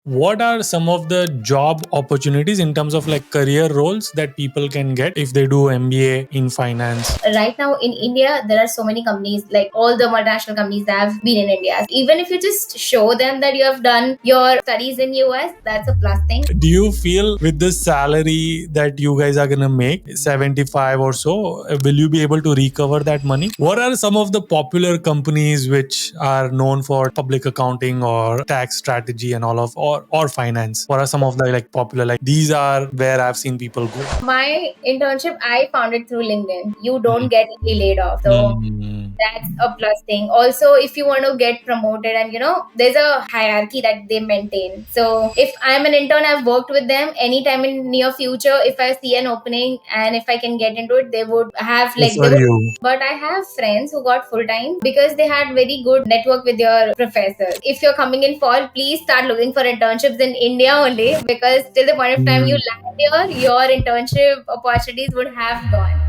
what are some of the job opportunities in terms of like career roles that people can get if they do MBA in finance? Right now in India, there are so many companies, like all the multinational companies that have been in India. Even if you just show them that you have done your studies in US, that's a plus thing. Do you feel with this salary that you guys are going to make 75 or so, will you be able to recover that money? What are some of the popular companies which are known for public accounting or tax strategy and all of, or finance? What are some of the like popular, like these are where I've seen people go? My internship, I found it through LinkedIn. You don't get easily laid off. So that's a plus thing. Also, if you want to get promoted, and there's a hierarchy that they maintain. So if I'm an intern, I've worked with them. Anytime in near future, if I see an opening and if I can get into it, they would have like they For would. you. But I have friends who got full time because they had very good network with their professors. If you're coming in fall, please start looking for internships in India only, because till the point of time you land here, your internship opportunities would have gone.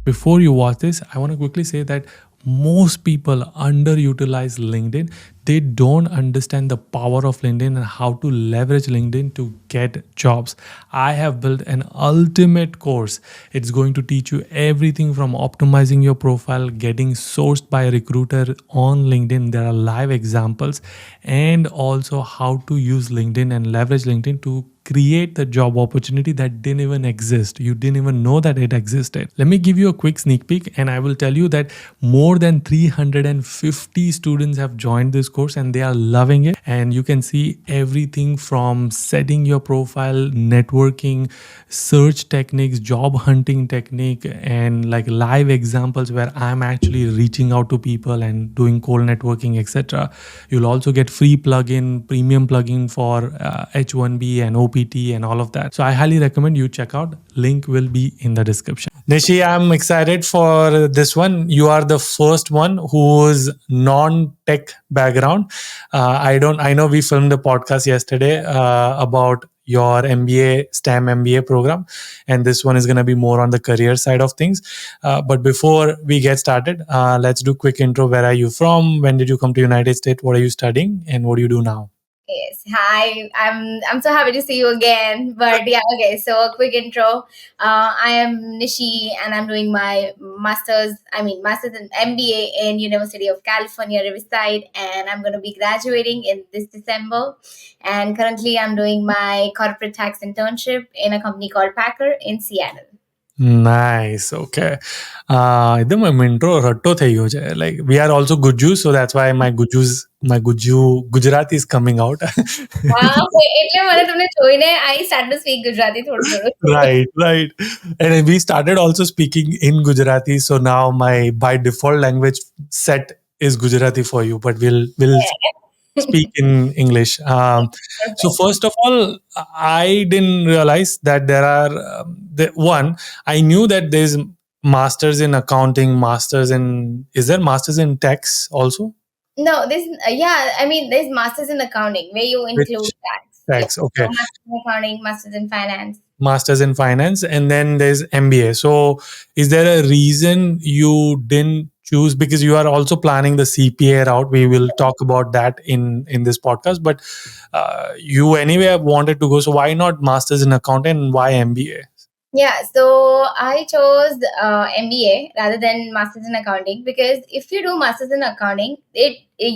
Before you watch this, I want to quickly say that most people underutilize LinkedIn. They don't understand the power of LinkedIn and how to leverage LinkedIn to get jobs. I have built an ultimate course. It's going to teach you everything from optimizing your profile, getting sourced by a recruiter on LinkedIn. There are live examples, and also how to use LinkedIn and leverage LinkedIn to create the job opportunity that didn't even exist. You didn't even know that it existed. Let me give you a quick sneak peek, and I will tell you that more than 350 students have joined this course and they are loving it. And you can see everything from setting your profile, networking, search techniques, job hunting technique, and like live examples where I'm actually reaching out to people and doing cold networking, etc. You'll also get free plugin, premium plugin for H1B and OPT and all of that. So I highly recommend you check out. Link will be in the description. Nishi, I'm excited for this one. You are the first one who's non-tech background. I know we filmed a podcast yesterday about your MBA, STEM MBA program, and this one is going to be more on the career side of things. But before we get started, let's do quick intro. Where are you from? When did you come to United States? What are you studying? And what do you do now? Yes. Hi. I'm so happy to see you again. But yeah, okay. So a quick intro. I am Nishi, and I'm doing my masters in MBA in University of California, Riverside, and I'm going to be graduating in this December. And currently, I'm doing my corporate tax internship in a company called Packer in Seattle. Nice. Okay. एकदम intro रट्टो થઈ ગયો છે. Like we are also Gujus, so that's why my Guju Gujarati is coming out. એટલે મને તમને જોઈને I started to speak Gujarati થોડું થોડું. Right. And we started also speaking in Gujarati, so now my by default language set is Gujarati for you, but we'll speak in English. So first of all, I didn't realize that there are I knew that there's masters in accounting, is there masters in tax also? No, there's masters in accounting where you include tax. Tax, okay. So masters in accounting, masters in finance. Masters in finance, and then there's MBA. So is there a reason you didn't choose, because you are also planning the CPA route? We will talk about that in this podcast, but you anyway wanted to go, so why not masters in accounting and why MBA? Yeah, so I chose MBA rather than masters in accounting, because if you do masters in accounting,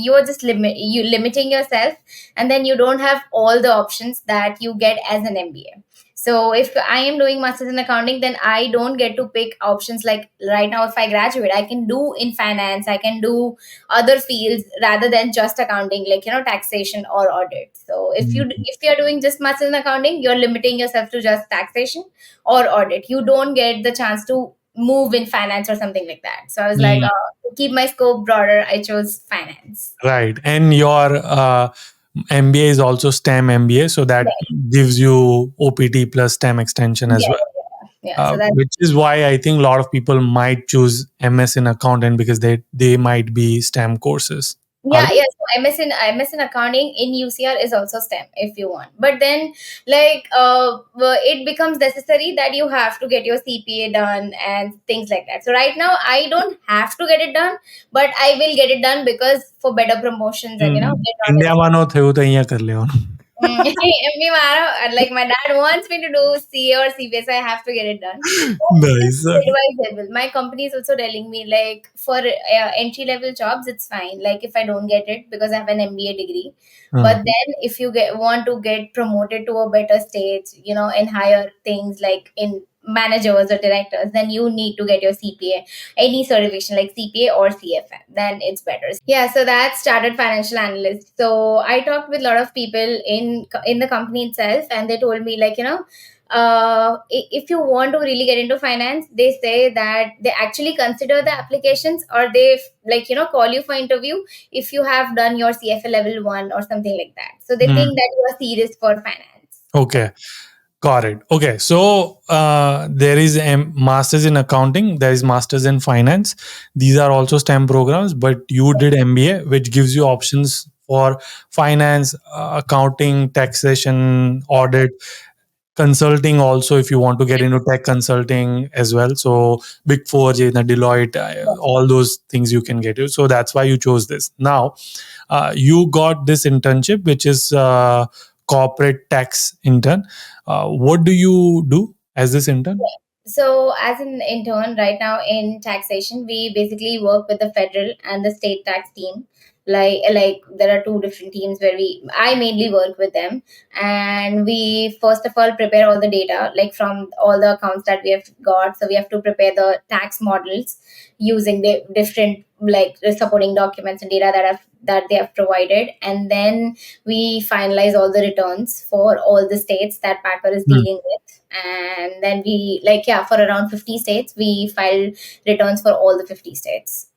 you are just limiting yourself, and then you don't have all the options that you get as an MBA. So if I am doing masters in accounting, then I don't get to pick options like right now. If I graduate, I can do in finance, I can do other fields rather than just accounting, like taxation or audit. So if you're doing just masters in accounting, you're limiting yourself to just taxation or audit. You don't get the chance to move in finance or something like that. So I was like, to keep my scope broader, I chose finance. Right. And your MBA is also STEM MBA, so that gives you OPT plus STEM extension as well. So which is why I think a lot of people might choose MS in accounting, because they might be STEM courses. Yeah, yeah. So MS in accounting in UCR is also STEM if you want. But then, it becomes necessary that you have to get your CPA done and things like that. So right now, I don't have to get it done, but I will get it done because for better promotions and get on with. ઇન્ડિયામાં નો થયું તો અહીંયા કરી લેવાનું. MB Mara, like my dad wants me to do CA or CPA, so I have to get it done. Nice. Advisable. My company is also telling me like for entry level jobs, it's fine. Like if I don't get it because I have an MBA degree, but then if you want to get promoted to a better stage, in higher things like in managers or directors, then you need to get your CPA, any certification like CPA or CFM. Then it's better. Yeah, so that started financial analyst. So I talked with a lot of people in the company itself, and they told me like if you want to really get into finance, they say that they actually consider the applications, or they call you for interview if you have done your CFA level 1 or something like that. So they think that you are serious for finance. Okay. Got it. Okay. So there is a master's in accounting, there is master's in finance. These are also STEM programs, but you did MBA, which gives you options for finance, accounting, taxation, audit, consulting also, if you want to get into tech consulting as well. So Big Four, Deloitte, all those things you can get to. So that's why you chose this. Now, you got this internship, which is corporate tax intern. What do you do as this intern? So, as an intern right now in taxation, we basically work with the federal and the state tax team. Like there are two different teams where I mainly work with them, and we first of all prepare all the data like from all the accounts that we have got. So we have to prepare the tax models using the different like the supporting documents and data that they have provided, and then we finalize all the returns for all the states that Packer is dealing with. And then we for around 50 states we file returns for all the 50 states.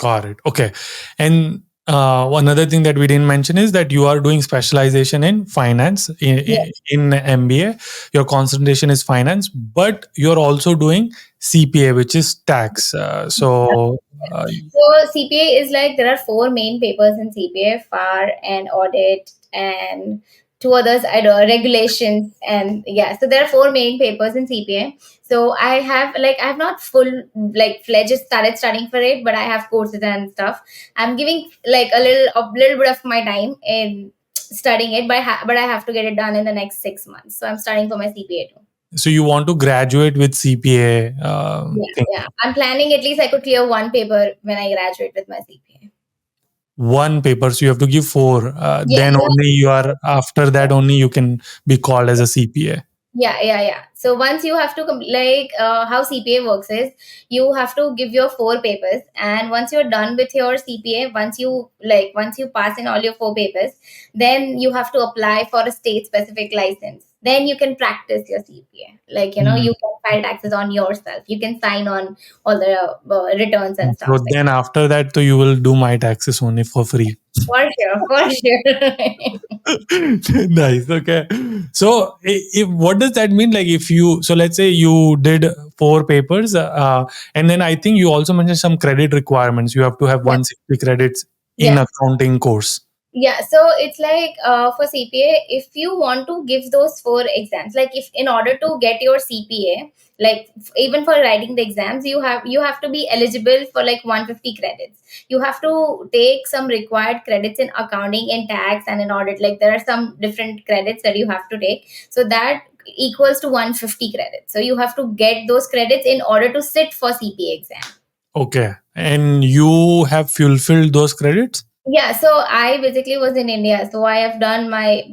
Got it. Okay. And another thing that we didn't mention is that you are doing specialization in finance in MBA. Your concentration is finance, but you're also doing CPA, which is tax. So CPA is like there are four main papers in CPA: FAR and audit, and two others I do regulations. And so there are four main papers in CPA. So I have not full fledged started studying for it, but I have courses and stuff. I'm giving like a little bit of my time in studying it, but I have to get it done in the next 6 months. So I'm studying for my CPA too. So you want to graduate with CPA? Yeah. I'm planning at least I could clear one paper when I graduate with my CPA. One paper, so you have to give four. Then only you are, after that only you can be called as a CPA. Yeah. So once you have to how CPA works is you have to give your four papers, and once you're done with your CPA, once you pass in all your four papers, then you have to apply for a state specific license. Then you can practice your CPA. You can file taxes on yourself. You can sign on all the returns and stuff. So then after that, so you will do my taxes only for free. For sure. Nice. Okay. So what does that mean? Like so let's say you did four papers and then I think you also mentioned some credit requirements. You have to have 160 credits in accounting course. Yeah, so it's like for CPA, if you want to give those four exams, like if in order to get your CPA, even for writing the exams, you have to be eligible for like 150 credits. You have to take some required credits in accounting and tax and in audit. Like there are some different credits that you have to take. So that equals to 150 credits. So you have to get those credits in order to sit for CPA exam. Okay. And you have fulfilled those credits? Yeah, so I basically was in India. So I have done my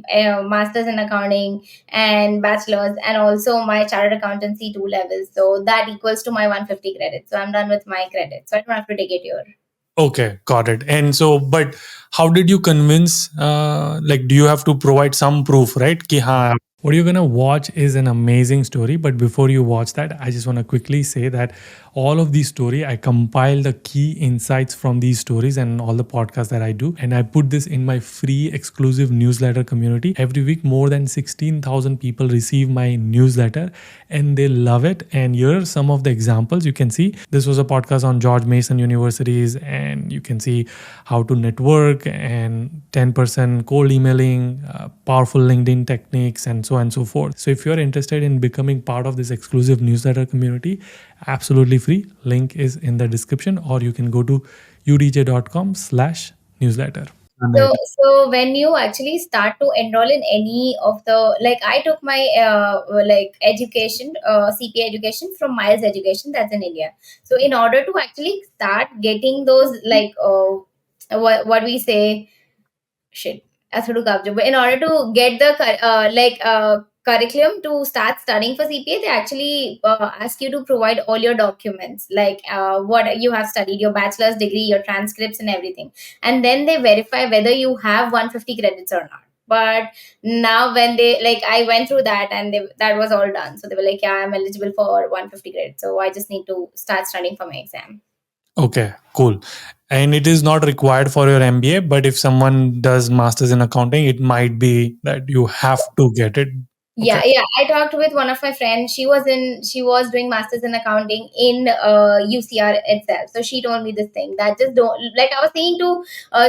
master's in accounting and bachelor's, and also my chartered accountancy 2 levels. So that equals to my 150 credits. So I'm done with my credits. So I don't have to take it here. Okay, got it. And so, but how did you convince, do you have to provide some proof, right? Ki haan. What you're going to watch is an amazing story. But before you watch that, I just want to quickly say that all of these story. I compile the key insights from these stories and all the podcasts that I do, and I put this in my free exclusive newsletter community. Every week, more than 16,000 people receive my newsletter, and they love it. And here are some of the examples. You can see this was a podcast on George Mason universities, and you can see how to network and 10% cold emailing, powerful LinkedIn techniques, and so on and so forth. So if you're interested in becoming part of this exclusive newsletter community, absolutely free. Link is in the description, or you can go to udj.com/newsletter. So when you actually start to enroll in any of the, like, I took my like education, CPA education from Miles Education, that's in India. So in order to actually start getting those, like, what we say, shit, Athudu Kabjo. But in order to get the curriculum to start studying for CPA, they actually ask you to provide all your documents, like what you have studied, your bachelor's degree, your transcripts, and everything. And then they verify whether you have 150 credits or not. But now, when they, like, I went through that, and that was all done. So they were like, yeah, I'm eligible for 150 credits. So I just need to start studying for my exam. Okay, cool. And it is not required for your MBA, but if someone does masters in accounting, it might be that you have to get it. Okay. Yeah, I talked with one of my friends. She was doing masters in accounting in UCR itself. So she told me this thing, that just don't, like, I was thinking to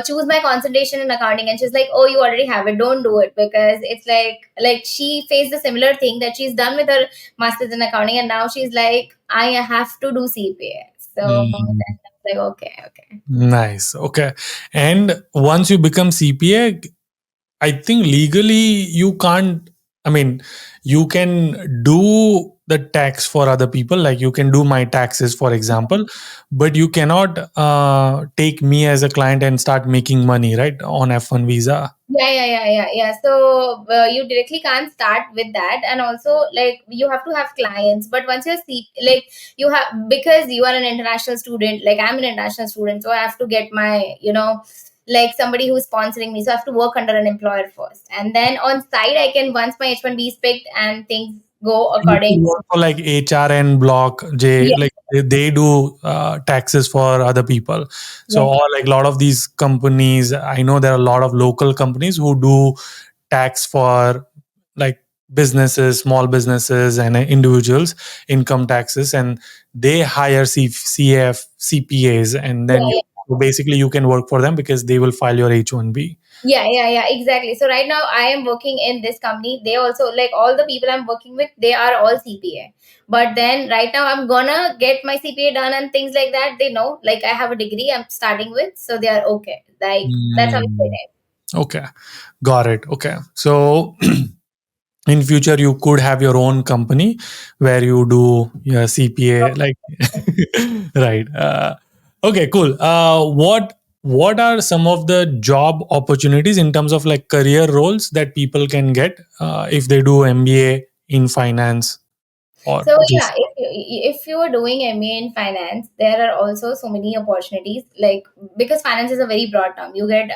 choose my concentration in accounting, and she's like, "Oh, you already have it. Don't do it," because it's like she faced a similar thing, that she's done with her masters in accounting, and now she's like, "I have to do CPA." So Mm, then I was like, okay, okay. nice. Okay. And once you become CPA, I think legally you can't, I mean, you can do the tax for other people, like you can do my taxes, for example, but you cannot take me as a client and start making money, right, on F1 visa. Yeah. So you directly can't start with that, and also, like, you have to have clients. But once you see, like, you have, because you are an international student, like I'm an international student, so I have to get my, like, somebody who's sponsoring me. So I have to work under an employer first, and then on side I can, once my H1B is picked and things go You according. could work for like HRN Block J, Yeah, like they do taxes for other people. So, yeah, or like a lot of these companies, I know there are a lot of local companies who do tax for like businesses, small businesses, and individuals, income taxes, and they hire CPAs, and then yeah. so basically you can work for them because they will file your H1B. Exactly. So right now I am working in this company. They also, like, all the people I'm working with, they are all CPA. But then right now I'm gonna get my CPA done and things like that. They know, like, I have a degree I'm starting with, so they are okay. Like, that's how it's Mm, it. okay, got it. Okay, so in future you could have your own company where you do your CPA, like right. Okay, cool. What are some of the job opportunities in terms of like career roles that people can get if they do MBA in finance or So yeah, just if you are doing MA in finance, there are also so many opportunities. Like, because finance is a very broad term, you get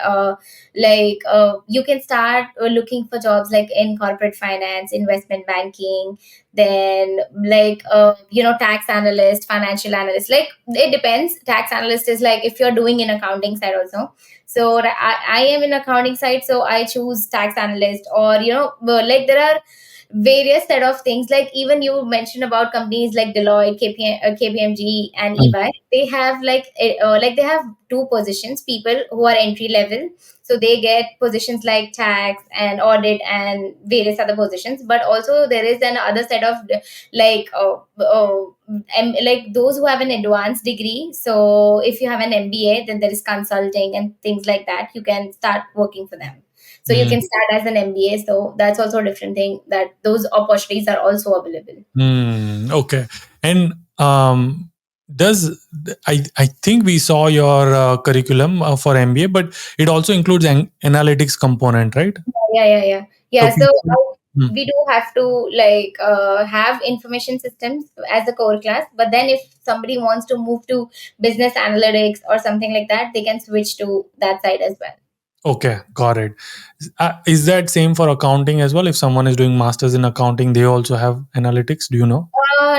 you can start looking for jobs like in corporate finance, investment banking, then, like, tax analyst, financial analyst. Like, it depends. Tax analyst is like if you're doing in accounting side also. So I am in accounting side, so I choose tax analyst, or like, there are various set of things. Like, even you mentioned about companies like Deloitte, KPMG, and Mm, EY. They have, like, they have two positions, people who are entry level, so they get positions like tax and audit and various other positions. But also there is an other set of, like, like, those who have an advanced degree. So if you have an MBA, then there is consulting and things like that, you can start working for them. So you mm, can start as an MBA. So that's also a different thing, that those opportunities are also available. okay. And does I think we saw your curriculum for MBA, but it also includes an analytics component, right? Yeah. So So people, Hmm. we do have to, like, have information systems as a core class. But then if somebody wants to move to business analytics or something like that, they can switch to that side as well. Okay, got it. Is that same for accounting as well? If someone is doing masters in accounting, they also have analytics. Do you know?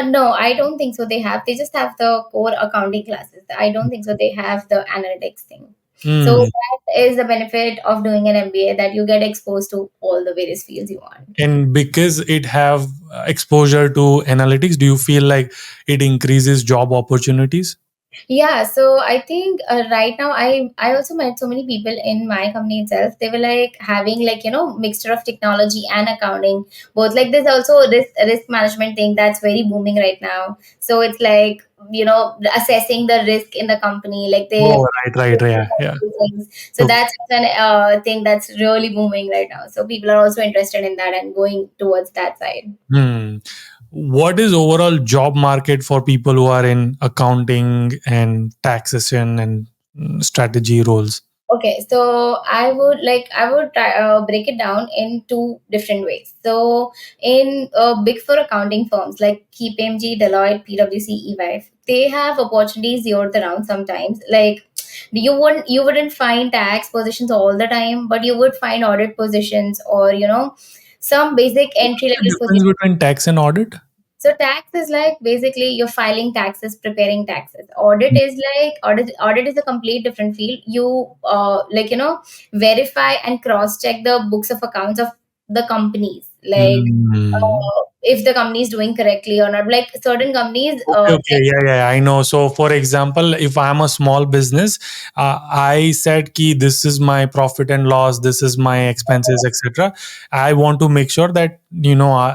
No, I don't think so. They just have the core accounting classes. I don't think so. They have the analytics thing. So Hmm. that is the benefit of doing an MBA, that you get exposed to all the various fields you want. And because it have exposure to analytics, do you feel like it increases job opportunities? Yeah, so I think right now I also met so many people in my company itself. They were like having like mixture of technology and accounting. Both, like there's also a risk management thing that's very booming right now. So it's like assessing the risk in the company. Like Oh, they right, right, yeah, yeah. things. So Okay. that's an thing that's really booming right now. So people are also interested in that and going towards that side. Hmm. What is overall job market for people who are in accounting and taxation and strategy roles? Okay, so I would break it down in two different ways. So in big four accounting firms like KPMG, Deloitte, PwC, EY, they have opportunities year around sometimes. Like you wouldn't find tax positions all the time, but you would find audit positions, or some basic What's entry the level difference positions. between tax and audit? So tax is like basically you're filing taxes, preparing taxes. Audit is a complete different field. You verify and cross check the books of accounts of the companies. Like Hmm. if the company is doing correctly or not. Like certain companies, Okay, okay, yeah, yeah, I know. So, for example, if I'm a small business, I said, "Ki this is my profit and loss, this is my expenses, etc." I want to make sure that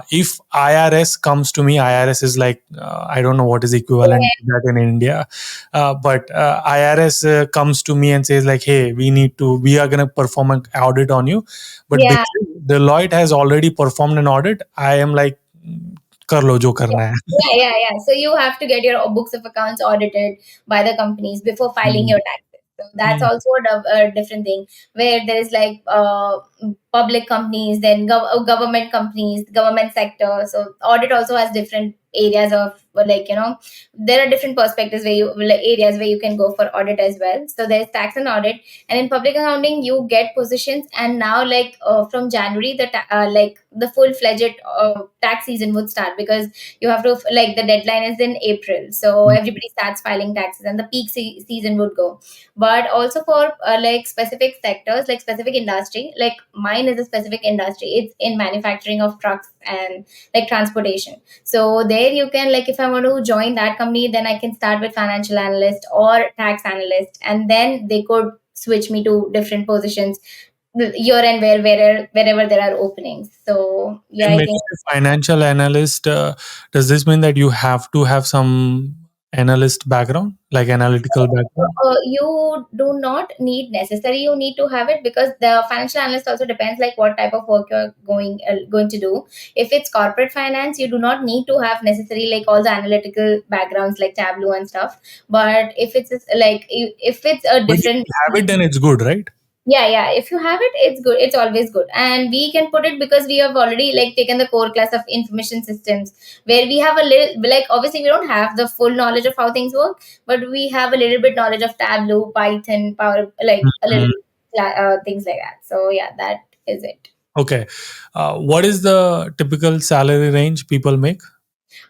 if IRS comes to me, IRS is like I don't know what is equivalent to that in India, but IRS comes to me and says like, "Hey, we are gonna perform an audit on you," but yeah, because Deloitte has already performed an audit, I am like, "Kar lo jo karna hai." yeah. So you have to get your books of accounts audited by the companies before filing your taxes. So that's Mm. also a different thing, where there is like public companies, then government companies, government sector. So audit also has different areas of, there are different perspectives where you like, areas where you can go for audit as well. So there's tax and audit, and in public accounting you get positions. And now like from January like the full fledged tax season would start, because you have to, like, the deadline is in April, so everybody starts filing taxes and the peak season would go. But also for like specific sectors, like specific industry, like mine is a specific industry, it's in manufacturing of trucks and like transportation. So there you can, like, if I want to join that company, then I can start with financial analyst or tax analyst, and then they could switch me to different positions here and wherever there are openings. So yeah, And I when think you say financial analyst, does this mean that you have to have some analyst background, like analytical background? you do not need necessary you need to have it, because the financial analyst also depends like what type of work you're going to do. If it's corporate finance, you do not need to have necessarily like all the analytical backgrounds like Tableau and stuff. But if it's like if it's a But if different, you have it, then it's good, right? yeah, if you have it, it's good, it's always good. And we can put it because we have already like taken the core class of information systems, where we have a little, like, obviously we don't have the full knowledge of how things work, but we have a little bit knowledge of Tableau, Python, Power, like a little Mhm. things like that. So yeah, that is it. Okay. What is the typical salary range people make?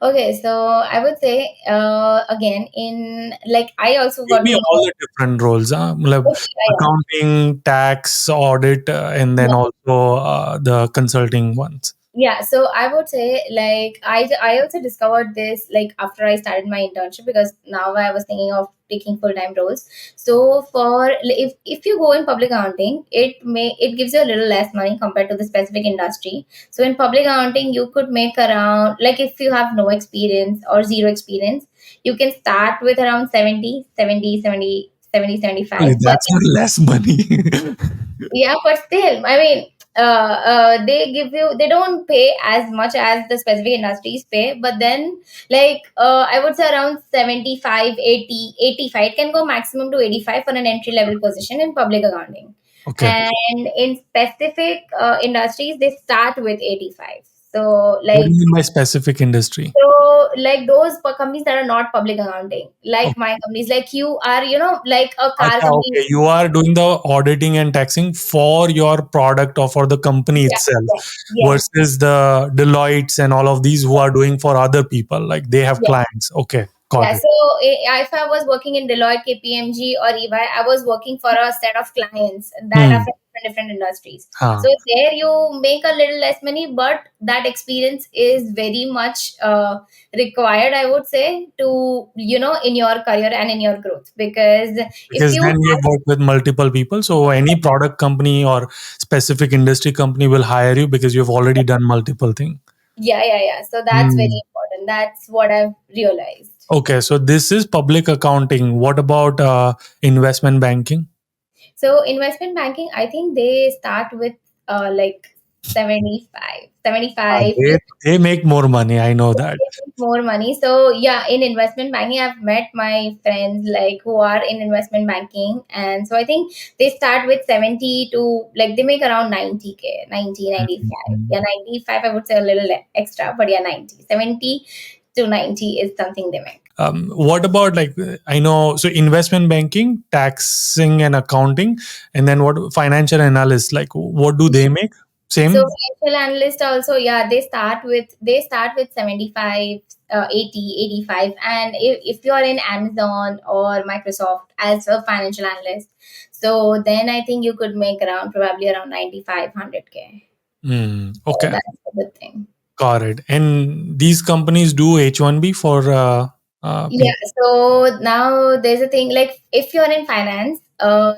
Okay, so I would say again, in like I also Give got me to all know. the different roles, like Okay, yeah, accounting, tax, audit, and yeah. then also the consulting ones. Yeah, so I would say like I also discovered this like after I started my internship, because now I was thinking of taking full-time roles. So for if you go in public accounting, it gives you a little less money compared to the specific industry. So in public accounting you could make around, like, if you have no experience or zero experience, you can start with around 70, 75. Really, that's not less money. Yeah, but still, I mean, they don't pay as much as the specific industries pay, but then, like, I would say around 75, 80, 85. It can go maximum to 85 for an entry level position in public accounting. Okay. And in specific industries, they start with 85. So What do like you mean by specific industry? those companies that are not public accounting, like my companies, like you are, like a car Acha, company. okay, you are doing the auditing and taxing for your product or for the company Yeah, itself yeah, yes, versus the Deloittes and all of these who are doing for other people. Like they have yes. clients. Okay, got Yeah, it. so if I was working in Deloitte, KPMG, or EY, I was working for a set of clients that are Hmm. from different industries. Huh. So there you make a little less money, but that experience is very much required, I would say, to, in your career and in your growth. Because if Because you then you have, have worked with multiple people. So any product company or specific industry company will hire you because you've already done multiple things. yeah, yeah, yeah. So that's very Hmm. important. That's what I've realized. Okay, so this is public accounting. What about investment banking? So investment banking, I think they start with like 75, Uh, 75. they, they make more money. I know that. More money. So yeah, in investment banking, I've met my friends like who are in investment banking, and so I think they start with 70 to like they make around 90K, 90, 95. Mhm. Yeah, 95. I would say a little extra, but yeah, 90, 70 to 90 is something they make. What about like I know so investment banking, taxing and accounting, and then what financial analysts like what do they make? So Same. financial analyst also, yeah, they start with 75, 80, 85. And if you're in Amazon or Microsoft as a financial analyst, so then I think you could make around probably around 95, 100K. So Okay, that's a good thing. got it. And these companies do H1B for Yeah, people. so now there's a thing like if you're in finance,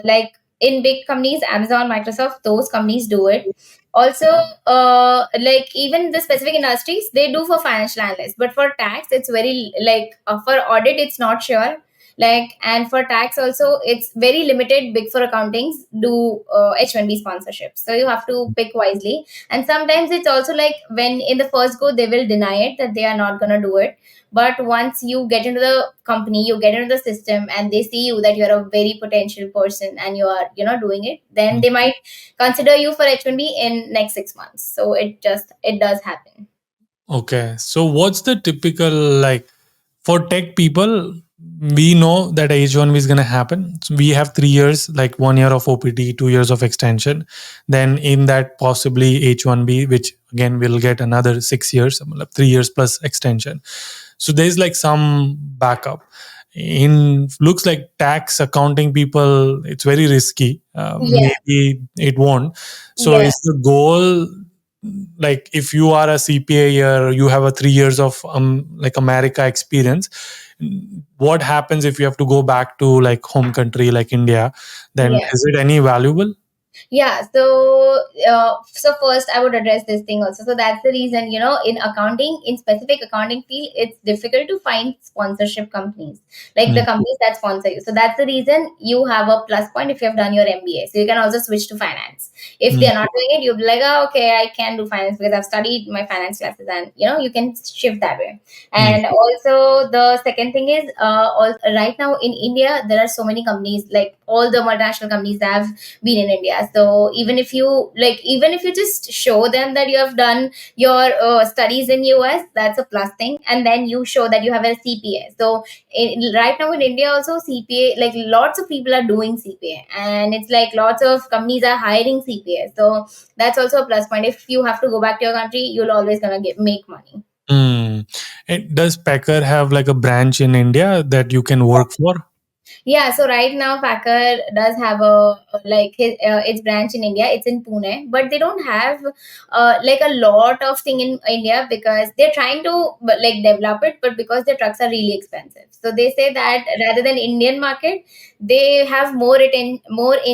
like in big companies, Amazon, Microsoft, those companies do it. Also, like even the specific industries, they do for financial analysts, but for tax, it's very like for audit, it's not sure. Like, and for tax also, it's very limited. Big Four accountings do H1B sponsorship, so you have to pick wisely. And sometimes it's also like when in the first go, they will deny it that they are not gonna do it, but once you get into the company, you get into the system, and they see you that you're a very potential person and you are, doing it, then they might consider you for H1B in next 6 months. So it does happen. Okay, so what's the typical like for tech people? We know that H1B is going to happen. So we have 3 years, like 1 year of OPT, 2 years of extension. Then in that possibly H1B, which again will get another 6 years, 3 years plus extension. So there's like some backup. In looks like tax accounting people, it's very risky. Yeah, Maybe it won't. So yeah. is the goal like if you are a CPA year, you have a 3 years of like America experience. What happens if you have to go back to like home country like India? Then Yeah. is it any valuable? Yeah, so so first I would address this thing also. So that's the reason, in accounting, in specific accounting field, it's difficult to find sponsorship companies, like the Mm, companies that sponsor you. So that's the reason you have a plus point if you have done your MBA. So you can also switch to finance. If mm, they're not doing it, you'll be like, oh, okay, I can do finance because I've studied my finance classes, and you can shift that way. mm, And also the second thing is, right now in India, there are so many companies, like all the multinational companies that have been in India. So even if you just show them that you have done your studies in US, that's a plus thing. And then you show that you have a CPA. So right now in India also, CPA, like lots of people are doing CPA, and it's like lots of companies are hiring CPA. So that's also a plus point. If you have to go back to your country, you'll always gonna make money. mm. And does Packer have like a branch in India that you can work for? Yeah, so right now Packer does have its branch in India. It's in Pune, but they don't have like a lot of thing in India because they're trying to like develop it, but because their trucks are really expensive. So they say that rather than Indian market, they have more in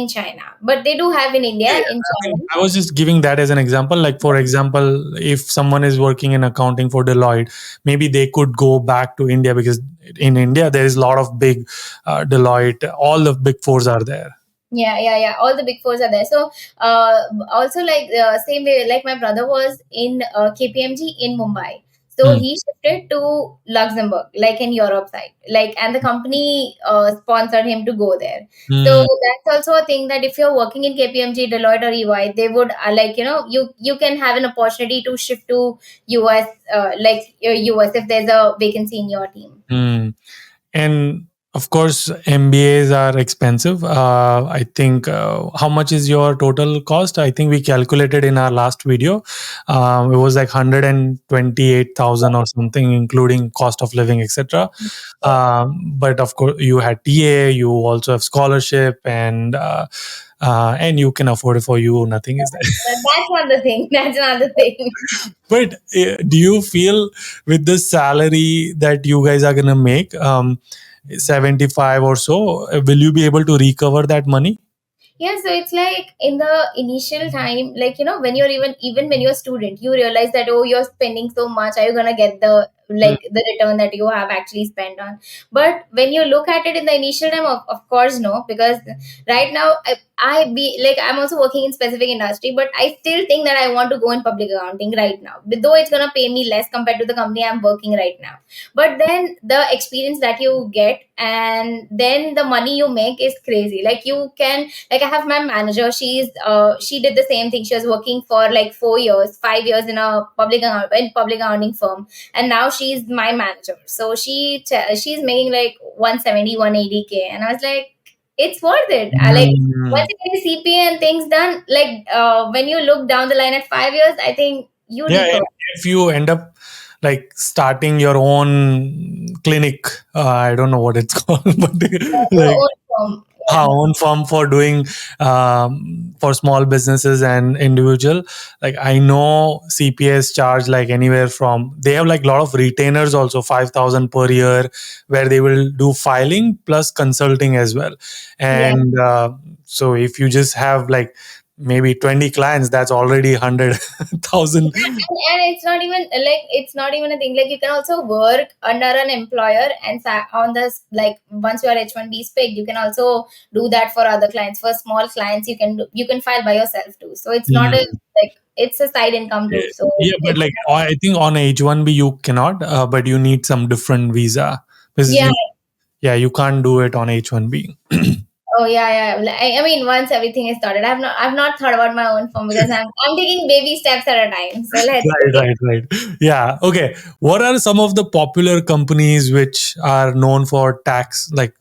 China, but they do have in India Yeah, in I mean, China. I was just giving that as an example. Like, for example, if someone is working in accounting for Deloitte, maybe they could go back to India because in India there is a lot of big Deloitte. All the big fours are there. Yeah, yeah, yeah. All the big fours are there. So, also like same way, like my brother was in KPMG in Mumbai. So Hmm. he shifted to Luxembourg, like in Europe side, like, and the company sponsored him to go there. So Hmm. that's also a thing, that if you're working in KPMG, Deloitte, or EY, they would like, you can have an opportunity to shift to US, US, if there's a vacancy in your team. Hmm. And of course, MBAs are expensive. I think how much is your total cost? I think we calculated in our last video. It was like 128,000 or something, including cost of living, etc. Yeah. But of course, you had TA, you also have scholarship, and you can afford it. For you, nothing is there. That's not the thing. That's not the thing. But do you feel with the salary that you guys are gonna make, 75 or so, will you be able to recover that money? Yeah, so it's like in the initial time, like, when you're even when you're a student, you realize that, oh, you're spending so much, are you gonna get Mm. the return that you have actually spent on? But when you look at it in the initial time, of course no, because right now I be like, I'm also working in specific industry, but I still think that I want to go in public accounting right now, though it's gonna pay me less compared to the company I'm working right now. But then the experience that you get, and then the money you make is crazy. Like, you can, like, I have my manager, she did the same thing. She was working for like 4 years, 5 years in a public accounting firm, and now she's my manager. So she's making like 170, 180K, and I was like, it's worth it. I like, once Mm. you get your CPA and things done, like, when you look down the line at 5 years, I think you Yeah, and recover. if you end up like starting your own clinic, I don't know what it's called, but Your like own firm. our Yeah. own firm for doing for small businesses and individual. Like I know CPS charge like anywhere from, they have like a lot of retainers also, 5,000 per year, where they will do filing plus consulting as well. Yeah. And so if you just have like maybe 20 clients, that's already 100,000. And it's not even like, it's not even a thing, like, you can also work under an employer, and on this, like, once your H1B is picked, you can also do that for other clients. For small clients, you can file by yourself too, so it's not a, like, it's a side income too, so Yeah, but it's, like I think on H1B you cannot, but you need some different visa because yeah. yeah, you can't do it on H1B. Oh yeah, yeah. I mean, once everything is started, I've not thought about my own firm, because I'm taking baby steps at a time, so let's Right, see. right, right. Yeah. Okay. What are some of the popular companies which are known for tax, like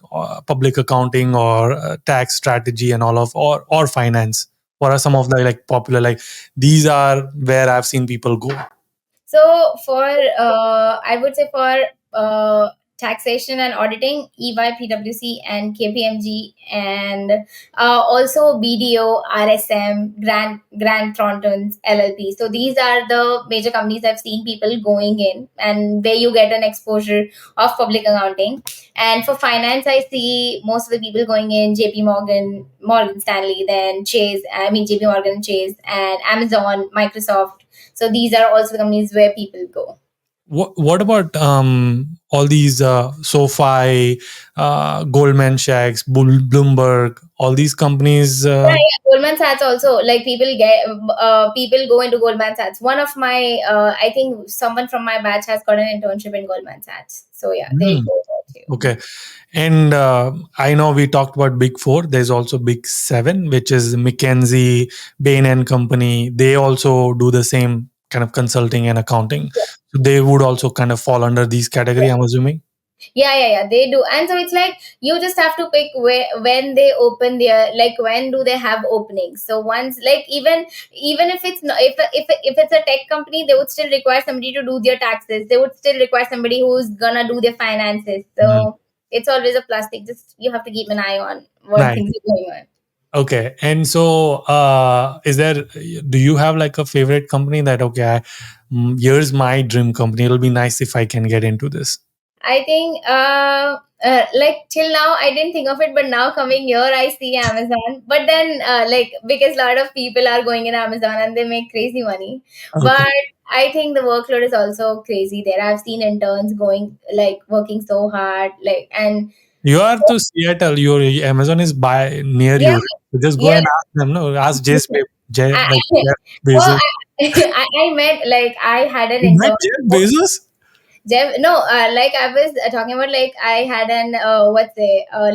public accounting or tax strategy and all of, or finance? What are some of the like popular, like these are where I've seen people go? So for I would say for taxation and auditing, EY, PwC, and KPMG, and also BDO, RSM, Grant Thornton's LLP. So these are the major companies I've seen people going in, and where you get an exposure of public accounting. And for finance, I see most of the people going in JP Morgan, Morgan Stanley, then Chase. I mean JP Morgan, Chase, and Amazon, Microsoft. So these are also the companies where people go. What about all these SoFi, Goldman Sachs, Bloomberg, all these companies? Yeah, yeah. Goldman Sachs also, like, people go into Goldman Sachs. One of my I think someone from my batch has got an internship in Goldman Sachs. So yeah, they Hmm. go there too. Okay. And I know we talked about Big Four. There's also Big Seven, which is McKinsey, Bain and Company. They also do the same kind of consulting and accounting. So they would also kind of fall under these category, I'm assuming. Yeah, they do. And so it's like, you just have to pick where, when they open their, like, when do they have openings. So once, like, even if it's not, if it's a tech company, they would still require somebody to do their taxes, they would still require somebody who's gonna do their finances. Mhm. So it's always a plastic, just you have to keep an eye on what Nice. things are going on. Okay. And so, do you have like a favorite company that, okay, here's my dream company. It'll be nice if I can get into this. I think like, till now I didn't think of it, but now coming here I see Amazon. But then like, because a lot of people are going in Amazon and they make crazy money. Okay. But I think the workload is also crazy there. I've seen interns going, like, working so hard, like, and You are to Seattle. Your Amazon is by near yeah, you. So just go yeah. and ask them. No, ask I, Like Jeff well, Bezos. I met, like, I had an You met intern. Jeff Bezos? Jeff, no, like I was talking about, like I had an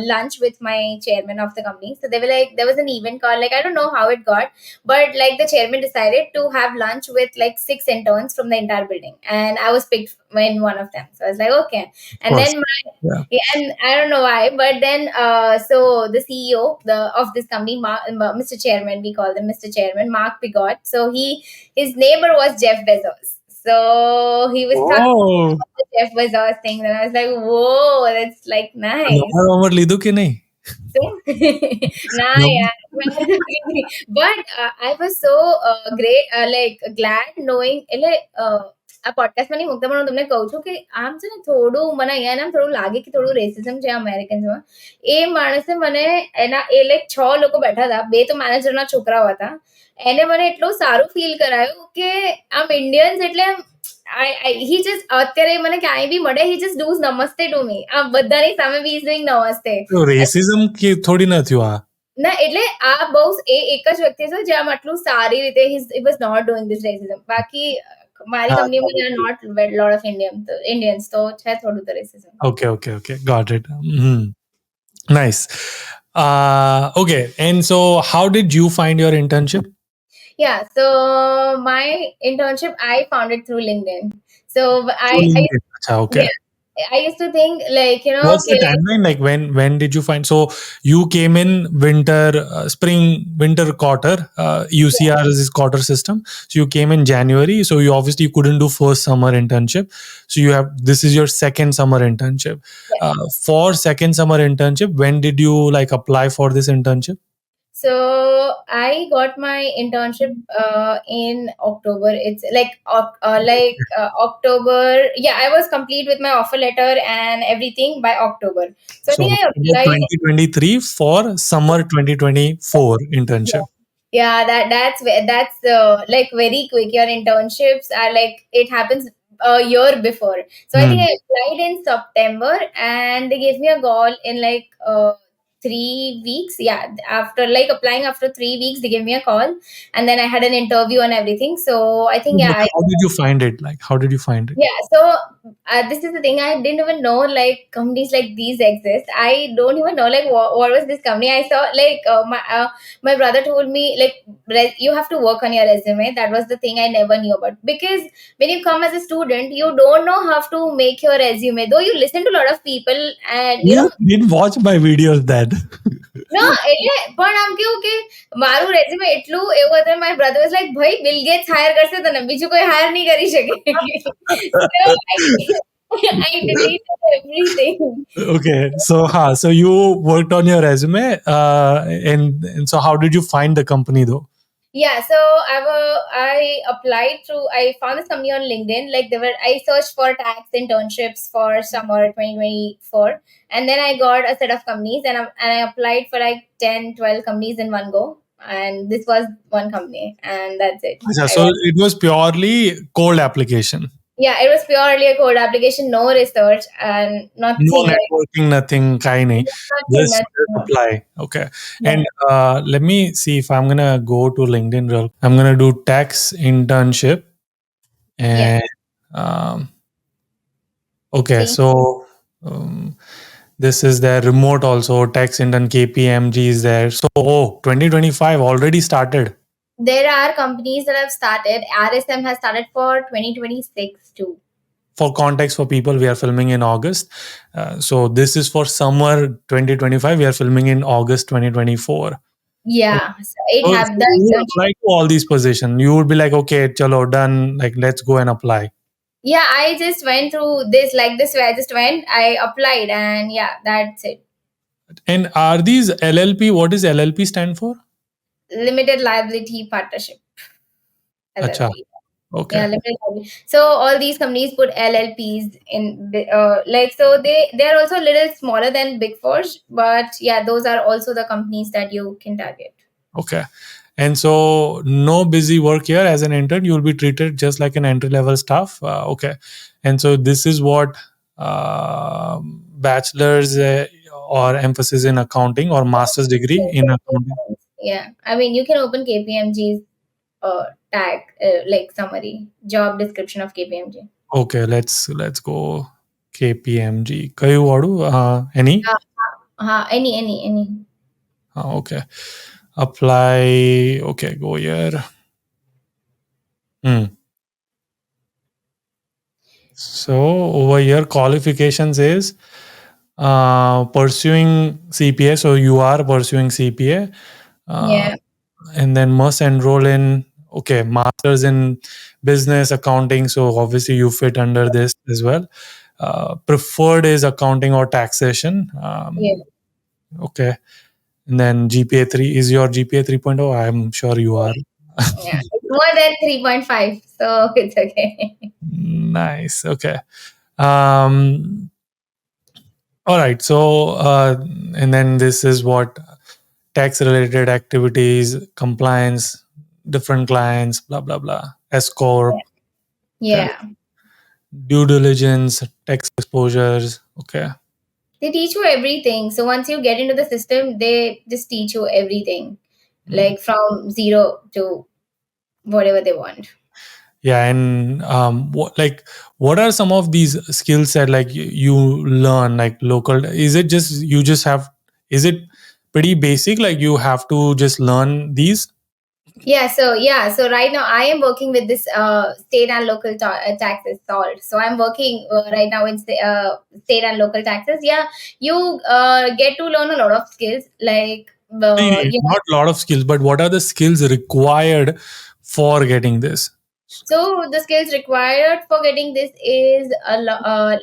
lunch with my chairman of the company. So they were like, there was an event called, like I don't know how it got, but like the chairman decided to have lunch with like 6 interns from the entire building, and I was picked in one of them. So I was like, okay. Of And course. then Yeah. yeah, and I don't know why, but then so the CEO of this company, Mr. Chairman, we call him Mr. Chairman, Mark Pigot. So his neighbor was Jeff Bezos. So he was talking Oh, about the Jeff Bezos thing, and I was like, whoa, that's like nice. Number वंबर लीधु की नहीं? So, nah, number? yeah. But I was so great, like glad knowing, એટલે આ પોડકાસ્ટમાં નહીં મૂકતા પણ હું તમને કહું છું કે આમ છે ને થોડું મને અહીંયા ને આમ થોડું લાગે કે થોડું રેસિઝમ છે અમેરિકન્સમાં. એ માણસે મને એના એ લાઈક 6 લોકો બેઠા હતા, 2 તો મેનેજરના છોકરાઓ હતા. એને મને એટલું સારું ફીલ કરાયું કે આમ ઇન્ડિયન્સ એટલે he just અત્યારે મને ક્યાંય બી મળે, he just does namaste to me. આ બધાની સામે બી is doing namaste. તો રેસિઝમ કે થોડી ના થયું આ? ના એટલે આ બહુ એક જ વ્યક્તિ છે જે આમ આટલું સારી રીતે he was not doing this racism. બાકી મારી હા, કંપનીમાં there are not lot of Indians, તો છે થોડું તો racism. okay, got it. Nice. Okay, and so how did you find your internship? Yeah, so my internship I found it through LinkedIn. So Through LinkedIn. Acha, okay. yeah, I used to think like, What's the okay, timeline like? When did you find? So you came in winter, spring, winter quarter. UCR is this quarter system. So you came in January. So you obviously couldn't do first summer internship. So you have this is your second summer internship. yeah. For second summer internship, when did you like apply for this internship? So I got my internship in October. It's October. Yeah, I was complete with my offer letter and everything by October. So I So think I October applied. 2023 for summer 2024 internship. Yeah, that's like very quick. Your internships are like it happens a year before. So I think Hmm. I applied in September, and they gave me a call in like 3 weeks. Yeah, after like applying after 3 weeks, they gave me a call, and then I had an interview and everything. So I think But yeah, how did you find it? Like, how did you find it? yeah, so this is the thing. I didn't even know like companies like these exist. I don't even know like what was this company. I saw like my brother told me like you have to work on your resume. That was the thing I never knew about, because when you come as a student, you don't know how to make your resume. Though you listen to a lot of people, and You didn't watch my videos then. no, એટલે પણ આમ કેવું કે મારું resume એટલું એવું હતું, my brother was like ભાઈ બિલ ગેટ્સ હાયર કરશે તને, બીજું કોઈ હાયર નહીં કરી શકે. So I deleted everything. Okay, so you worked on your resume, and so how did you find the company though? Yeah, so I applied through. I found this company on LinkedIn. Like I searched for tax internships for summer 2024, and then I got a set of companies, and I applied for like 10, 12 companies in one go, and this was one company, and that's it. Acha, I so got. it was purely cold application, Yeah, it was purely a code application, no research and no nothing like networking, nothing, kind. nothing, Just nothing. apply. Okay, Yeah. and let me see if I'm gonna go to LinkedIn real. I'm gonna do tax internship, Yeah. and um, okay, See, so. This is their remote also, tax intern KPMG is there. So, 2025 already started. there are companies that have started. RSM has started for 2026 too. For context for people, we are filming in August. So, this is for summer 2025. We are filming in August 2024. Yeah, so it So, have the you would internship. apply to all these positions. You would be like, okay, chalo, done. Like, let's go and apply. Yeah, I just went through this like this way. I just went, I applied, and yeah, that's it. And are these LLP? What does LLP stand for? Limited liability partnership. Acha. LLP. Okay. Yeah, limited liability. So all these companies put LLPs in, like so they are also a little smaller than Big Fours, but yeah, those are also the companies that you can target. Okay. And so, no busy work here as an intern. You will be treated just like an entry level staff. Okay. And so, this is what bachelor's or emphasis in accounting or master's degree in accounting. Yeah, I mean you can open KPMG's tag like summary job description of KPMG. Okay, let's go KPMG. Kayu Wadu, any? Any. Okay. Apply. Okay, go here. Hmm. So over here, qualifications is pursuing CPA. So you are pursuing CPA, uh, Yeah, and then must enroll in masters in business accounting. So obviously you fit under this as well. Preferred is accounting or taxation. yeah, Okay, and then GPA 3 is your GPA 3.0. I'm sure you are. yeah. It's more than 3.5, so it's okay. Nice. Okay. Um, all right. So, and then this is what tax related activities, compliance, different clients, blah, blah, blah. S Corp, okay. Yeah. Due diligence, tax exposures. Okay. They teach you everything. So once you get into the system, they just teach you everything, Mm. like from zero to whatever they want. Yeah. And what are some of these skills that like you learn like local? Is it just, you just have, is it pretty basic? Like you have to just learn these? So right now I am working with this state and local taxes solved. So I'm working right now in state and local taxes. Yeah, you get to learn a lot of skills like Not a lot of skills, but what are the skills required for getting this? So the skills required for getting this is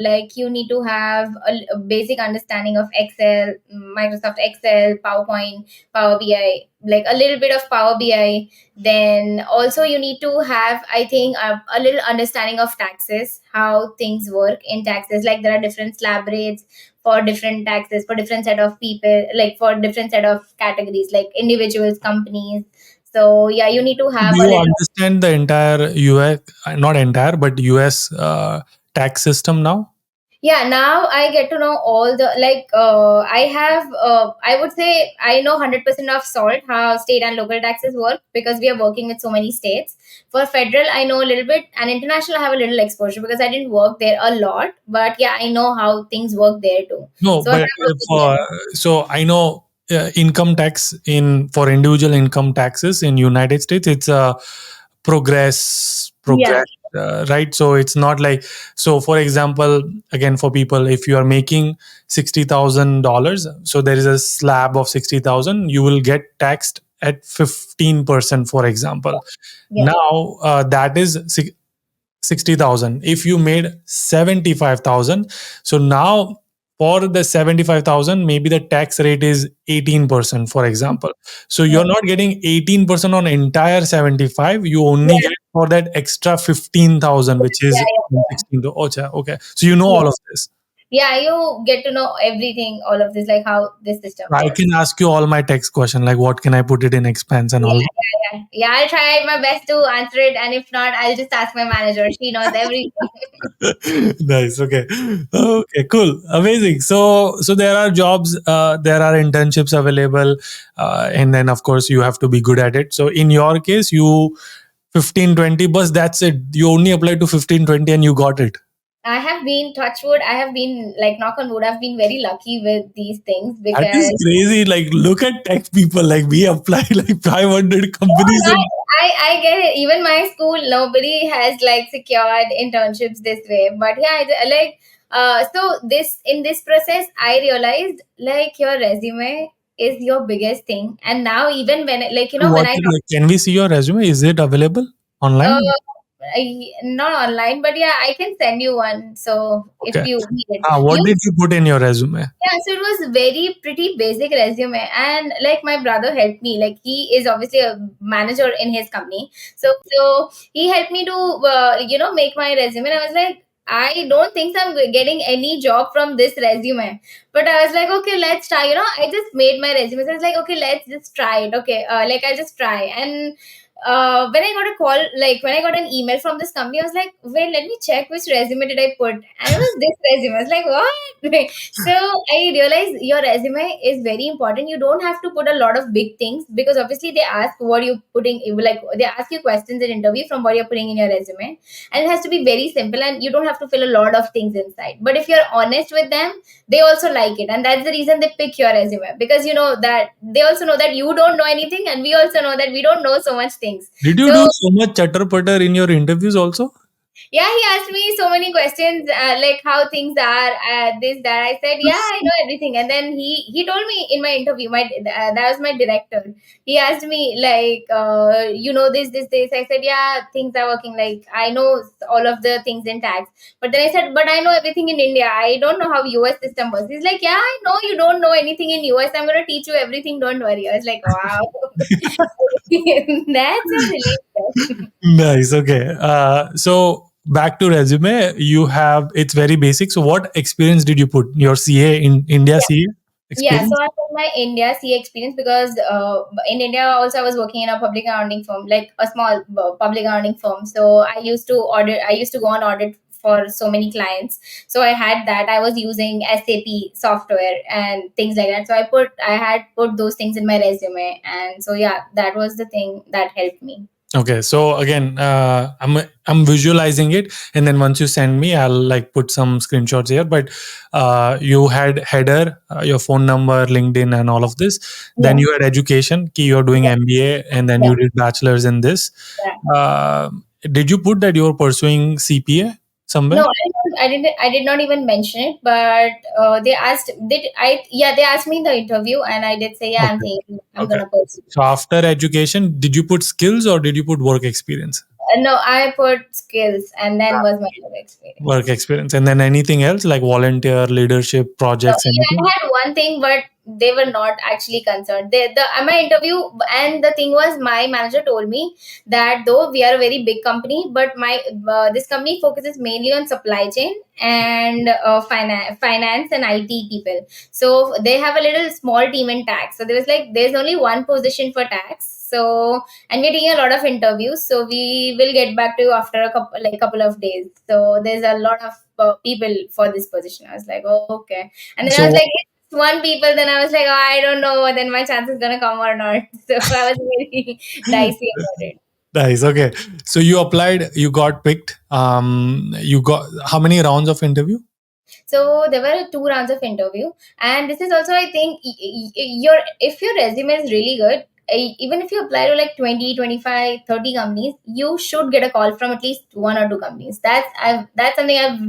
like you need to have a basic understanding of Excel, Microsoft Excel, PowerPoint, Power BI, like a little bit of Power BI. Then also you need to have, I think, a little understanding of taxes, how things work in taxes. Like there are different slab rates for different taxes for different set of people, like for different set of categories, like individuals, companies. So yeah, you need to Do have a you little. understand the entire US, not entire, but US tax system now? Yeah, now I get to know all the like I have I would say I know 100% of salt how state and local taxes work because we are working with so many states. For federal I know a little bit, and international I have a little exposure because I didn't work there a lot, but yeah, I know how things work there too. No, So I but have a good for level. so I know income tax in for individual income taxes in United States, it's a Yeah, progress, right? So it's not like, so for example, again for people, if you are making $60,000, so there is a slab of 60,000, you will get taxed at 15%, for example. yeah, Now that is 60,000. If you made 75,000, so now for the 75,000, maybe the tax rate is 18%, for example. So yeah, you're not getting 18% on entire 75. You only yeah, get for that extra 15,000, which yeah, is yeah, 16. Ocha, okay. So you know yeah. all of this. Yeah, you get to know everything, all of this, like how this system I works. can ask you all my tax question, like what can I put it in expense and Yeah, all. yeah. I'll try my best to answer it, and if not, I'll just ask my manager. She knows everything. Nice. Okay. Okay. Cool. Amazing. So there are jobs. There are internships available, and then of course you have to be good at it. So in your case, you 15-20 bus. That's it. You only applied to 15-20 and you got it. I have been touchwood. I have been like knock on wood. I've been very lucky with these things That is because crazy. Like look at tech people. Like we apply like 500 oh, companies and right. I get it. Even my school, nobody has like secured internships this way. But yeah, like so this in this process, I realized like your resume is your biggest thing. And now even when like when what? I Like, can we see your resume? Is it available uh, online? not online, but yeah, I can send you one. So if Okay. you need it, What you did you put in your resume? yeah. So it was very pretty basic resume, and like my brother helped me. Like he is obviously a manager in his company, so he helped me to make my resume. And I was like, I don't think I'm getting any job from this resume, but I was like, okay, let's try. I just made my resume. So I was like, okay, let's just try it. Okay, like I'll just try and. when I got a call, like when I got an email from this company, I was like, wait, let me check which resume did I put. And it was this resume. I was like, what? So I realized your resume is very important. You don't have to put a lot of big things, because obviously they ask what you're putting, like they ask you questions in interview from what you're putting in your resume. And it has to be very simple, and you don't have to fill a lot of things inside. But if you're honest with them, they also like it, and that's the reason they pick your resume, because you know that they also know that you don't know anything, and we also know that we don't know so much things. Did you So do so much chatter putter in your interviews also? yeah, he asked me so many questions, like how things are, this that. I said, yeah, I know everything. And then he told me in my interview, my that was my director. He asked me like, you know, this. I said, yeah, things are working. Like I know all of the things in tax. But then I said, but I know everything in India. I don't know how US system works. He's like, yeah, I know you don't know anything in US. I'm gonna teach you everything. Don't worry. I was like, wow, that's a relief. Nice. Okay. So back to resume, you have it's very basic. So what experience did you put? Your CA in India CA Yeah, so experience? I got my India CA experience, because in India also I was working in a public accounting firm, like a small public accounting firm. So I used to audit. I used to go on audit for so many clients. So I had that. I was using SAP software and things like that. So I had put those things in my resume, and so yeah, that was the thing that helped me. Okay, so again, I'm visualizing it, and then once you send me, I'll like put some screenshots here. But you had header, your phone number, LinkedIn, and all of this. Then Yeah, you had education, key you're doing yeah, MBA, and then yeah, you did bachelor's in this. yeah. Uh, did you put that you were pursuing CPA No, somewhere? I did not even mention it. But they asked, did I? Yeah, they asked me in the interview, and I did say, yeah, I'm Okay, thinking I'm okay. gonna pursue. So after education, did you put skills or did you put work experience? No, I put skills, and then was my work Work experience. experience, and then anything else like volunteer, leadership, No, projects, yeah, anything? I had one thing, but they were not actually concerned. My interview, and the thing was, my manager told me that though we are a very big company, but my this company focuses mainly on supply chain and finance and IT people. So they have a little small team in tax. So there was like there's only one position for tax. So and we're taking a lot of interviews. So we will get back to you after a couple of days. So there's a lot of people for this position. I was like, oh, okay. And then I was So like, it's one people. Then I was like, oh, I don't know. Then my chance is gonna come or not. So I was very dicey about it. nice. Okay. So you applied, you got picked. You got how many rounds of interview? So there were two rounds of interview, and this is also, I think, your if your resume is really good. Even if you apply to like 20, 25, 30 companies, you should get a call from at least one or two companies. That's something I've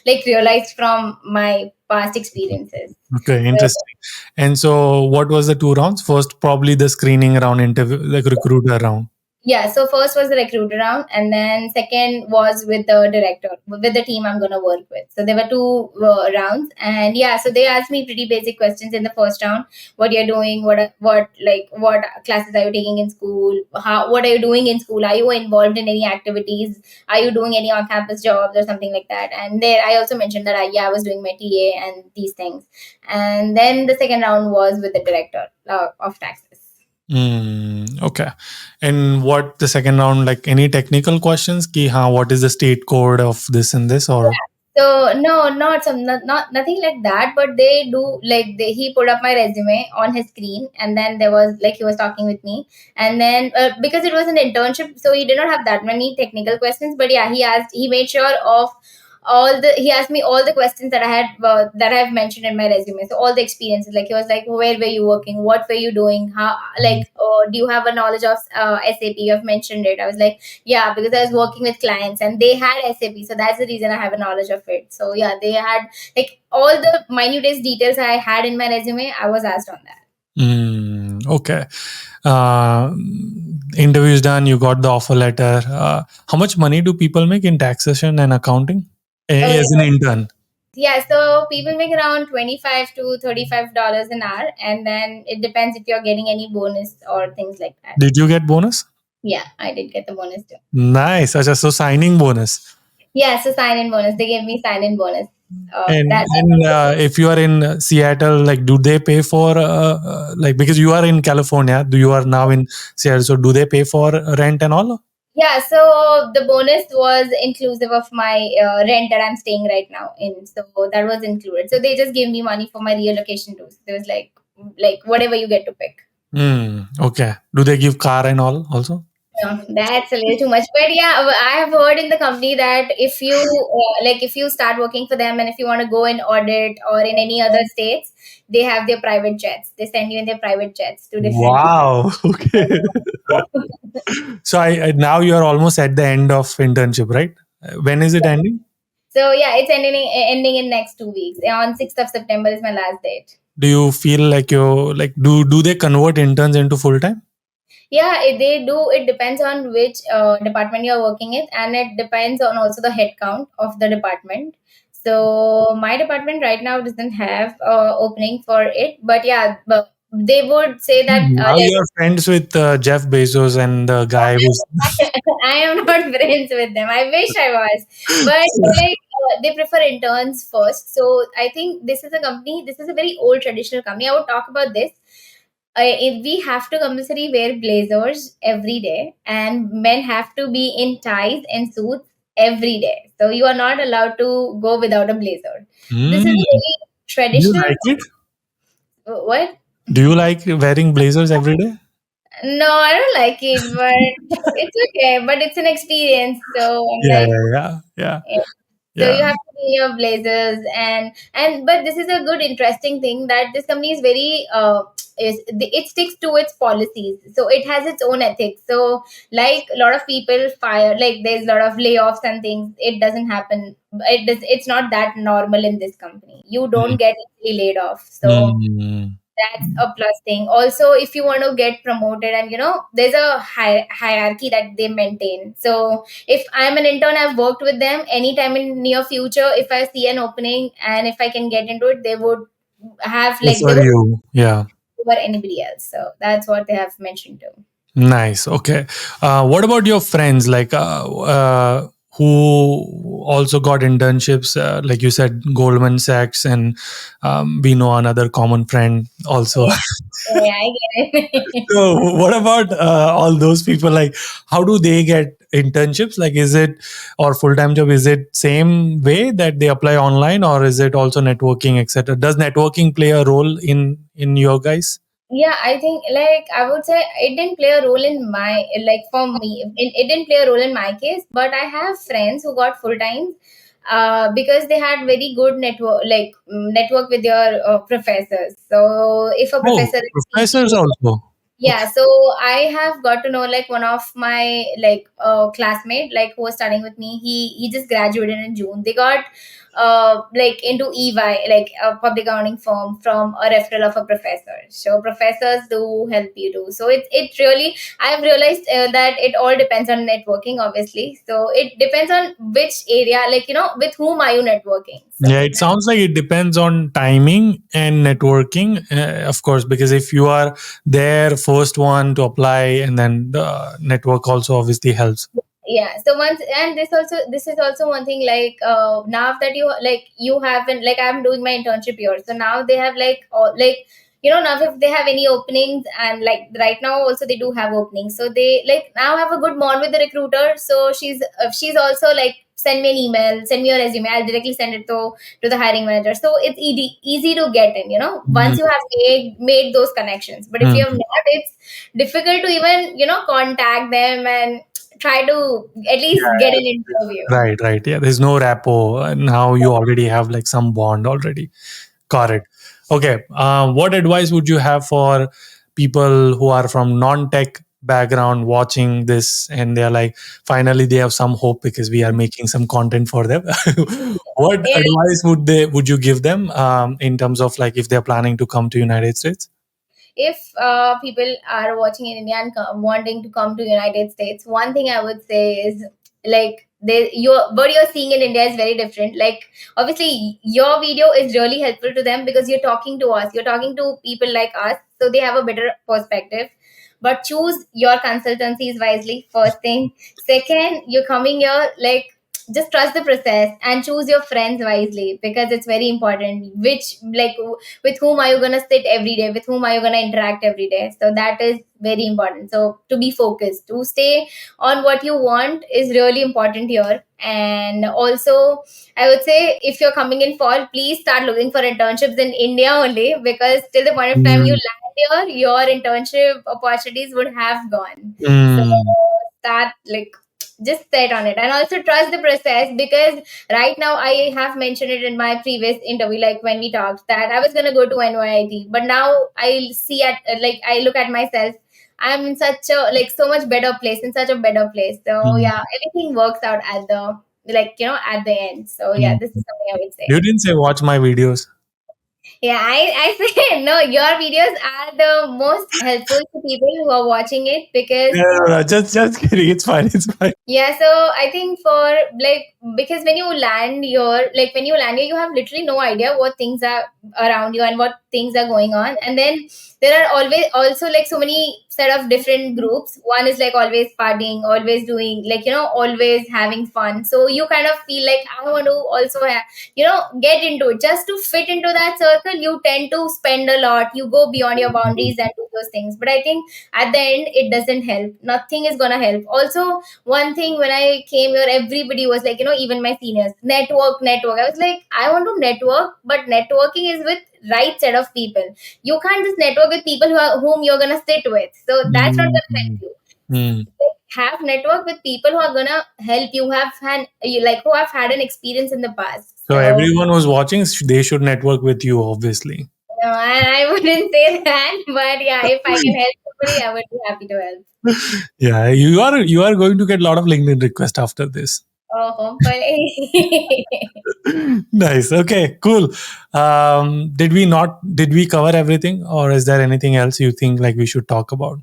like realized from my past experiences. Okay, So interesting. And so, what was the two rounds? First, probably the screening round interview, like recruiter round. yeah, so first was the recruiter round, and then second was with the director, with the team I'm gonna work with. So there were two rounds, and yeah, so they asked me pretty basic questions in the first round: what you're doing, what classes are you taking in school, what are you doing in school, are you involved in any activities, are you doing any on-campus jobs or something like that. And there, I also mentioned that I was doing my TA and these things. And then the second round was with the director of taxes. Okay. And what the second round, like any technical questions? Ki, what is the state code of this and this? Or So no, not nothing like that. But they do like he put up my resume on his screen, and then there was like he was talking with me, and then because it was an internship, so he did not have that many technical questions. But yeah, he made sure of he asked me all the questions that I had that I've mentioned in my resume. So all the experiences, like he was like, where were you working, what were you doing, how, like, do you have a knowledge of SAP? You've mentioned it. I was like, yeah, because I was working with clients and they had SAP, so that's the reason I have a knowledge of it. So yeah, they had like all the minutest details I had in my resume. I was asked on that. Okay. Uh, Interviews done. You got the offer letter. How much money do people make in taxation and accounting as an Yeah, intern? yeah. So people make around $25 to $35 an hour, and then it depends if you're getting any bonus or things like that. Did you get bonus? Yeah, I did get the bonus too. Nice. Acha, so signing bonus. Yeah, so sign in bonus. They gave me sign in bonus. And if you are in Seattle, like, do they pay for like, because you are in California, do you are now in Seattle, so do they pay for rent and all? Yeah, so the bonus was inclusive of my rent that I'm staying right now in. So that was included. So they just gave me money for my relocation too. So there was like whatever you get to pick. Okay. Do they give car and all also? No, that's a little too much. But yeah, I have heard in the company that if you if you start working for them and if you want to go in audit or in any other states, they have their private jets. They send you in their private jets to different. Wow. Okay. So I now you are almost at the end of internship, right? When is it ending? So yeah, it's ending in next 2 weeks. On 6th of September is my last date. Do you feel like you like do they convert interns into full time? Yeah, they do. It depends on which department you're working in, and it depends on also the head count of the department. So my department right now doesn't have opening for it, but yeah, but they would say that Now you're friends with Jeff Bezos and the guy who's. I am not friends with them. I wish I was, but they prefer interns first. So I think this is a company. This is a very old traditional company. I would talk about this. If we have to compulsory wear blazers every day, and men have to be in ties and suits every day. So you are not allowed to go without a blazer. This is Hmm. a very Do you traditional. like it? What? Do you like wearing blazers every day? No, I don't like it, but it's okay. But it's an experience. So I'm Yeah, like, yeah, yeah, yeah, yeah. So yeah. you have to be your blazers and but this is a good interesting thing that this company is very it sticks to its policies. So it has its own ethics. So like a lot of people fire, like there's a lot of layoffs and things. It doesn't happen. It's not that normal in this company. You don't get easily laid off. So Mm. that's a plus thing. Also, if you want to get promoted, and there's a hierarchy that they maintain. So if I'm an intern, I've worked with them. Anytime in near future, if I see an opening and if I can get into it, they would have they For would you, yeah. over anybody else. So that's what they have mentioned too. Nice. Okay. What about your friends? Like, who also got internships? Like you said, Goldman Sachs, and we know another common friend also. Yeah, yeah, I get it. So, what about all those people? Like, how do they get internships? Like, is it or full time job? Is it same way that they apply online, or is it also networking, etc.? Does networking play a role in your guys? Yeah, I think I would say it didn't play a role in my for me. It didn't play a role in my case, but I have friends who got full time because they had very good network with their professors. So if a Oh, professor is professors teaching, also. yeah, Okay. so I have got to know one of my classmate who was studying with me. He just graduated in June. They got into EY, like a public accounting firm, from a referral of a professor. So professors do help you too. So it really, I've realized that it all depends on networking, obviously. So it depends on which area, with whom are you networking. Yeah, So it sounds like it depends on timing and networking, of course, because if you are there, first one to apply, and then the network also obviously helps. yeah, so once, and this is also one thing, now that you haven't, I'm doing my internship here, so now they have now if they have any openings, and right now also they do have openings, so they now have a good bond with the recruiter. So she's also send me an email, send me your resume, I'll directly send it to the hiring manager. So it's easy to get in, once you Mm. have made those connections. But if you have Mm. not, it's difficult to even contact them and try to at least get an interview. Right, right. Yeah, there's no rapport. Now you already have like some bond already. Got it. Okay. What advice would you have for people who are from non-tech background watching this and they're like, finally they have some hope because we are making some content for them? What Yeah, advice would you give them in terms of like if they're planning to come to United States? if people are watching in India and wanting to come to United States, one thing I would say is what you're seeing in India is very different. Like obviously your video is really helpful to them because you're talking to us, you're talking to people like us, so they have a better perspective. But choose your consultancies wisely, first thing. Second, you're coming here just trust the process and choose your friends wisely, because it's very important which, like, with whom are you going to sit every day, with whom are you going to interact every day. So that is very important. So to be focused, to stay on what you want is really important here. And also, I would say, if you're coming in fall, please start looking for internships in India only, because till the point of time you Mm, land here, your internship opportunities would have gone. So mm, start, like, just set on it, and also trust the process, because right now I have mentioned it in my previous interview, like when we talked, that I was going to go to NYIT, but now I see at, like, I look at myself, I'm in such a, like, so much better place, in such a better place. So mm, yeah, everything works out at the, like, at the end. So yeah, mm. this is something I would say. You didn't say watch my videos. Yeah, I say no, your videos are the most helpful to people who are watching it, because No, no, no, just kidding. It's fine. It's fine. yeah, so I think for, like, because when you land your, like, when you land here, you have literally no idea what things are around you and what things are going on. And then there are always also, like, so many set of different groups. One is like always partying, always doing, like, always having fun. So you kind of feel like, I want to also get into it. Just to fit into that circle, you tend to spend a lot. You go beyond your boundaries and do those things. But I think at the end, it doesn't help. Nothing is gonna help. Also, one thing, when I came here, everybody was like, even my seniors, network, network. I was like, I want to network, but networking is with right set of people. You can't just network with people whom you're gonna sit with. So that's not Mm, gonna help you. mm. Have network with people who are gonna help you, who have had an experience in the past. So So everyone who's watching, they should network with you, obviously. no, and I wouldn't say that, but yeah, if I can help somebody, I would be happy to help. Yeah, you are going to get a lot of LinkedIn requests after this. Oh, hopefully. Nice. Okay, cool. Did we cover everything, or is there anything else you think like we should talk about?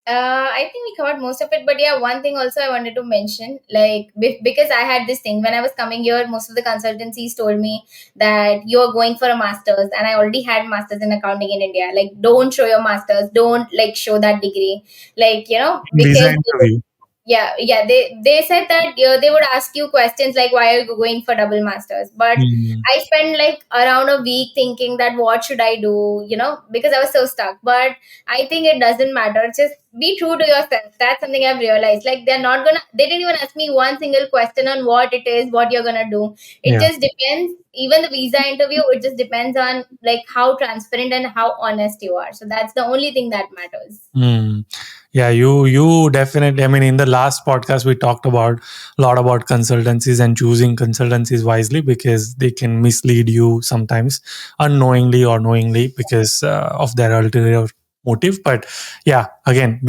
I think we covered most of it, but yeah, one thing also I wanted to mention, like, because I had this thing when I was coming here, most of the consultancies told me that you're going for a master's, and I already had master's in accounting in India. Like, don't show your master's, don't, like, show that degree, like, Visa because interview. yeah, they said that they would ask you questions like, why are you going for double masters. But Mm, I spent like around a week thinking that what should I do, because I was so stuck. But I think it doesn't matter, just be true to yourself. That's something I've realized. Like, they didn't even ask me one single question on what it is, what you're gonna do. It yeah. just depends. Even the visa interview, it just depends on, like, how transparent and how honest you are. So that's the only thing that matters. Mm. Yeah, you definitely. I mean, in the last podcast, we talked about a lot about consultancies and choosing consultancies wisely, because they can mislead you sometimes unknowingly or knowingly, because of their ulterior motive. But yeah, again,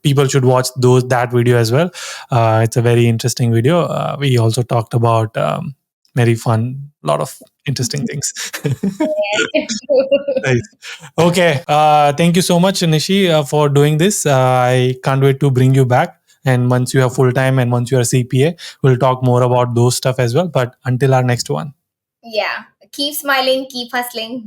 people should watch that video as well. It's a very interesting video. We also talked about very fun, lot of interesting things. Yeah. Nice. Okay. Thank you so much, Nishi, for doing this. I can't wait to bring you back. And once you have full time and once you are a CPA, we'll talk more about those stuff as well. But until our next one. Yeah. Keep smiling, keep hustling.